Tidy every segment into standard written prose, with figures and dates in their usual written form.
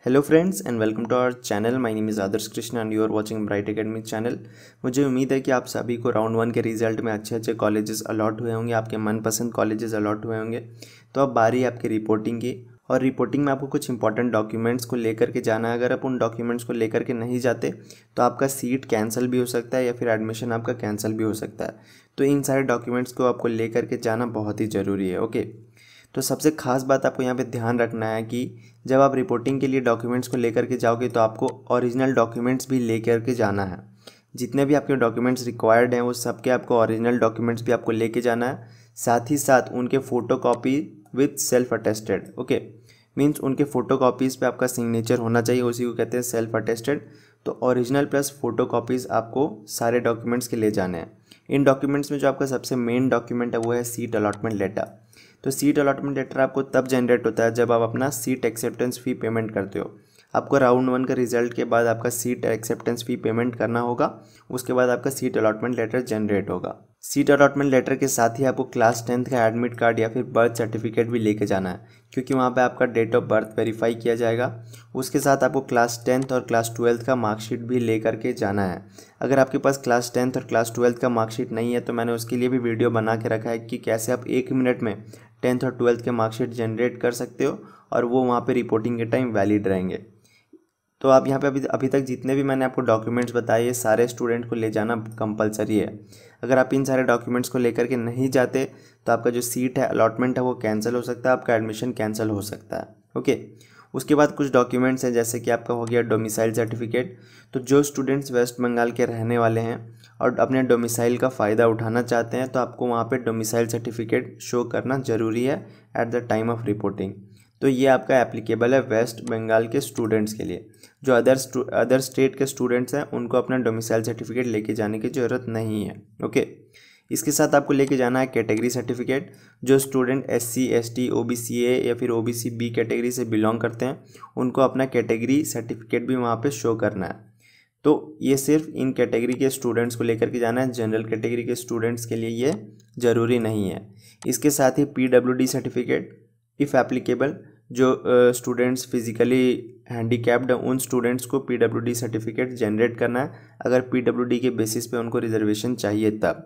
Hello friends and welcome to our channel. My name is Adarsh Krishna and you are watching Bright Academy channel. मुझे उम्मीद है कि आप सभी को राउंड 1 के रिजल्ट में अच्छे अच्छे कॉलेजेस अलॉट हुए होंगे, आपके मनपसंद कॉलेजेस अलॉट हुए होंगे। तो अब बारी है आपकी रिपोर्टिंग की, और रिपोर्टिंग में आपको कुछ इंपॉर्टेंट डॉक्यूमेंट्स को लेकर के जाना है। अगर आप उन डॉक्यूमेंट्स को लेकर के नहीं जाते तो आपका सीट कैंसिल भी हो सकता है या फिर एडमिशन आपका कैंसिल भी हो सकता है। तो इन सारे डॉक्यूमेंट्स को आपको लेकर के जाना बहुत ही ज़रूरी है। ओके, तो सबसे खास बात आपको यहाँ पे ध्यान रखना है कि जब आप रिपोर्टिंग के लिए डॉक्यूमेंट्स को लेकर के जाओगे तो आपको ओरिजिनल डॉक्यूमेंट्स भी लेकर के जाना है। जितने भी आपके डॉक्यूमेंट्स रिक्वायर्ड हैं वो सबके आपको ओरिजिनल डॉक्यूमेंट्स भी आपको लेके जाना है, साथ ही साथ उनके photo copy with self attested. Okay, means उनके फ़ोटो कॉपीज़ पे आपका सिग्नेचर होना चाहिए, उसी को कहते हैं सेल्फ अटेस्टेड। तो ओरिजिनल प्लस फ़ोटो कॉपीज़ आपको सारे डॉक्यूमेंट्स के ले जाने हैं। इन डॉक्यूमेंट्स में जो आपका सबसे मेन डॉक्यूमेंट है वो है सीट अलॉटमेंट लेटर। तो सीट अलॉटमेंट लेटर आपको तब जनरेट होता है जब आप अपना सीट एक्सेप्टेंस फ़ी पेमेंट करते हो। आपको राउंड 1 का रिजल्ट के बाद आपका सीट एक्सेप्टेंस फ़ी पेमेंट करना होगा, उसके बाद आपका सीट अलॉटमेंट लेटर जनरेट होगा। सीट अलॉटमेंट लेटर के साथ ही आपको क्लास 10th का एडमिट कार्ड या फिर बर्थ सर्टिफिकेट भी लेके जाना है, क्योंकि वहाँ पे आपका डेट ऑफ बर्थ वेरीफाई किया जाएगा। उसके साथ आपको क्लास 10th और क्लास 12th का मार्कशीट भी ले करके जाना है। अगर आपके पास क्लास 10th और क्लास 12th का मार्कशीट नहीं है तो मैंने उसके लिए भी वीडियो बना के रखा है कि कैसे आप 1 मिनट में 10th और 12th के मार्कशीट जनरेट कर सकते हो और वो वहाँ पे रिपोर्टिंग के टाइम वैलिड रहेंगे। तो आप यहाँ पे अभी तक जितने भी मैंने आपको डॉक्यूमेंट्स बताए ये सारे स्टूडेंट को ले जाना कंपलसरी है। अगर आप इन सारे डॉक्यूमेंट्स को लेकर के नहीं जाते तो आपका जो सीट है अलॉटमेंट है वो कैंसिल हो सकता है, आपका एडमिशन कैंसिल हो सकता है। ओके, उसके बाद कुछ डॉक्यूमेंट्स हैं जैसे कि आपका हो गया डोमिसाइल सर्टिफिकेट। तो जो स्टूडेंट्स वेस्ट बंगाल के रहने वाले हैं और अपने डोमिसाइल का फ़ायदा उठाना चाहते हैं तो आपको वहाँ पे डोमिसाइल सर्टिफिकेट शो करना ज़रूरी है at the time of reporting. तो ये आपका एप्लीकेबल है वेस्ट बंगाल के स्टूडेंट्स के लिए। जो अदर स्टेट के स्टूडेंट्स हैं उनको अपना डोमिसाइल सर्टिफिकेट लेके जाने की ज़रूरत नहीं है। ओके, इसके साथ आपको लेके जाना है कैटेगरी सर्टिफिकेट। जो student SC ST OBC A या फिर OBC B कैटेगरी से बिलोंग करते हैं उनको अपना कैटेगरी सर्टिफिकेट भी वहाँ पे शो करना है। तो ये सिर्फ इन कैटेगरी के स्टूडेंट्स को लेकर के जाना है, जनरल कैटेगरी के स्टूडेंट्स के लिए ये ज़रूरी नहीं है। इसके साथ ही PWD सर्टिफिकेट इफ़ एप्लीकेबल, जो स्टूडेंट्स फिज़िकली हैंडीकैप्ड हैं उन स्टूडेंट्स को PWD सर्टिफिकेट जनरेट करना है, अगर PWD के बेसिस पे उनको रिजर्वेशन चाहिए तब।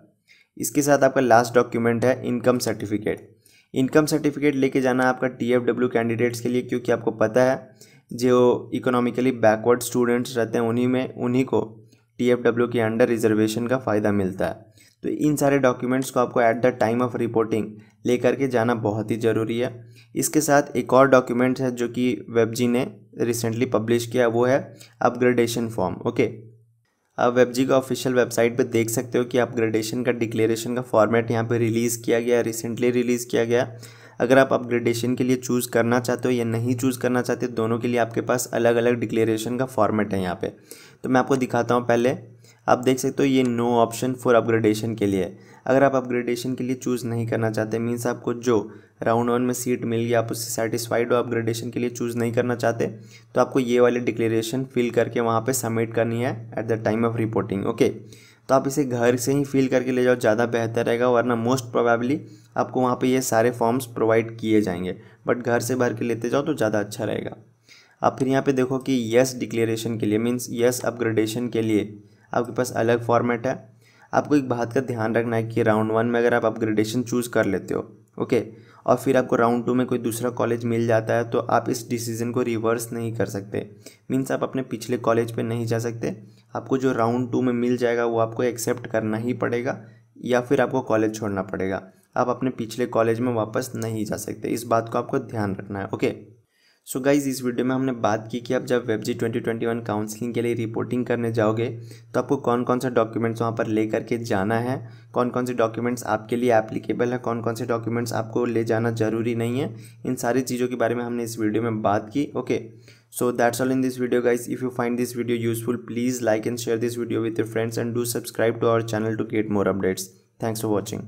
इसके साथ आपका लास्ट डॉक्यूमेंट है इनकम सर्टिफिकेट। इनकम सर्टिफिकेट लेके जाना है आपका TFW कैंडिडेट्स के लिए, क्योंकि आपको पता है जो इकोनॉमिकली बैकवर्ड स्टूडेंट्स रहते हैं उन्हीं को TFW के अंडर रिजर्वेशन का फ़ायदा मिलता है। तो इन सारे डॉक्यूमेंट्स को आपको at the time of reporting लेकर के जाना बहुत ही ज़रूरी है। इसके साथ एक और डॉक्यूमेंट है जो कि वेबजी ने रिसेंटली पब्लिश किया, वो है अपग्रेडेशन फॉर्म। ओके, आप वेबजी का ऑफिशियल वेबसाइट पे देख सकते हो कि अपग्रेडेशन का डिक्लेरेशन का फॉर्मेट यहाँ पे रिलीज़ किया गया, रिसेंटली रिलीज़ किया गया। अगर आप अपग्रेडेशन के लिए चूज़ करना चाहते हो या नहीं चूज़ करना चाहते, दोनों के लिए आपके पास अलग अलग डिक्लेरेशन का फॉर्मेट है यहाँ पे। तो मैं आपको दिखाता हूँ। पहले आप देख सकते हो ये नो ऑप्शन फॉर अपग्रेडेशन के लिए। अगर आप अपग्रेडेशन के लिए चूज़ नहीं करना चाहते, मीन्स आपको जो राउंड 1 में सीट मिल गई आप उससे सेटिस्फाइड हो, अपग्रेडेशन के लिए चूज़ नहीं करना चाहते, तो आपको ये वाली डिक्लेरेशन फिल करके वहाँ पे सबमिट करनी है at the time of reporting. Okay, तो आप इसे घर से ही फिल करके ले जाओ, ज़्यादा बेहतर रहेगा, वरना मोस्ट प्रोबेबली आपको वहाँ पे ये सारे फॉर्म्स प्रोवाइड किए जाएंगे, बट घर से भर के लेते जाओ तो ज़्यादा अच्छा रहेगा। आप फिर यहाँ पे देखो कि यस डिक्लेरेशन के लिए, मीन्स यस अपग्रेडेशन के लिए आपके पास अलग फॉर्मेट है। आपको एक बात का ध्यान रखना है कि राउंड 1 में अगर आप अपग्रेडेशन चूज़ कर लेते हो, ओके, और फिर आपको राउंड 2 में कोई दूसरा कॉलेज मिल जाता है तो आप इस डिसीज़न को रिवर्स नहीं कर सकते। मीन्स आप अपने पिछले कॉलेज पे नहीं जा सकते। आपको जो राउंड 2 में मिल जाएगा वो आपको एक्सेप्ट करना ही पड़ेगा या फिर आपको कॉलेज छोड़ना पड़ेगा। आप अपने पिछले कॉलेज में वापस नहीं जा सकते, इस बात को आपको ध्यान रखना है। ओके, सो गाइज़, इस वीडियो में हमने बात की कि आप जब वेबजी 2021 काउंसलिंग के लिए रिपोर्टिंग करने जाओगे तो आपको कौन कौन से डॉक्यूमेंट्स वहाँ पर ले करके जाना है, कौन कौन से डॉक्यूमेंट्स आपके लिए एप्लीकेबल है, कौन कौन से डॉक्यूमेंट्स आपको ले जाना ज़रूरी नहीं है। इन सारी चीज़ों के बारे में हमने इस वीडियो में बात की। Okay, so that's all in this video guys. If you find this video useful, please like and share this video with your friends and do subscribe to our channel to get more updates. Thanks for watching.